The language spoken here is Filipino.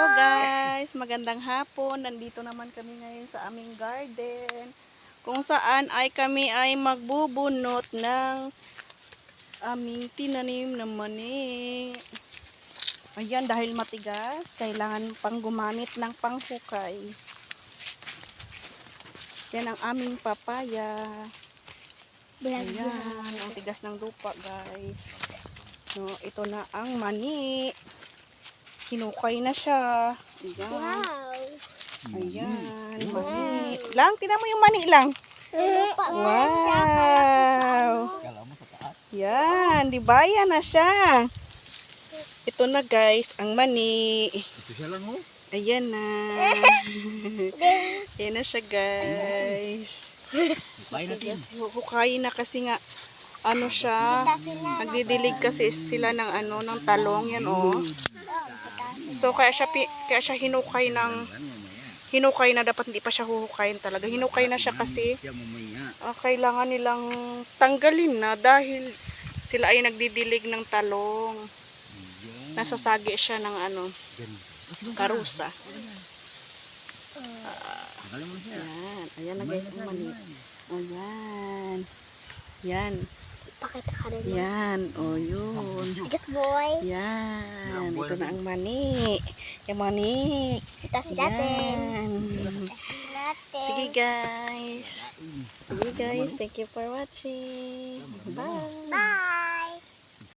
Hello guys, magandang hapon. Nandito naman kami ngayon sa aming garden, kung saan kami ay magbubunot ng aming tinanim na mani. Ayan, dahil matigas, kailangan pang gumamit ng panghukay. Yan ang aming papaya. Ayan, ang tigas ng lupa guys. No, ito na ang mani. Hinukay na siya. Ayan. Wow. Ayan, mani. Lang, tinan mo yung mani lang. Wow. Yan, di ba? Yan na siya. Ito na guys, ang mani. Ito siya lang oh. Ayan na. Ayan na siya guys. Hukayin natin. Hukayin na kasi nga ano siya, nagdidilig kasi sila ng ano, ng talong yan oh. So kaya siya hinukay na, dapat hindi pa siya huhukayin talaga. Hinukay na siya kasi kailangan nilang tanggalin na dahil sila ay nagdidilig ng talong. Nasasagi siya ng ano, karusa. Ayan, ayan na guys ang mani. Ayan. Yan. Pakita ka rin. Yan, oh yun. Tigas boy. Yan, ito na ang mani. Yung mani. Itas natin. Yan. Natin. Sige guys. Sige guys, thank you for watching. Bye. Bye.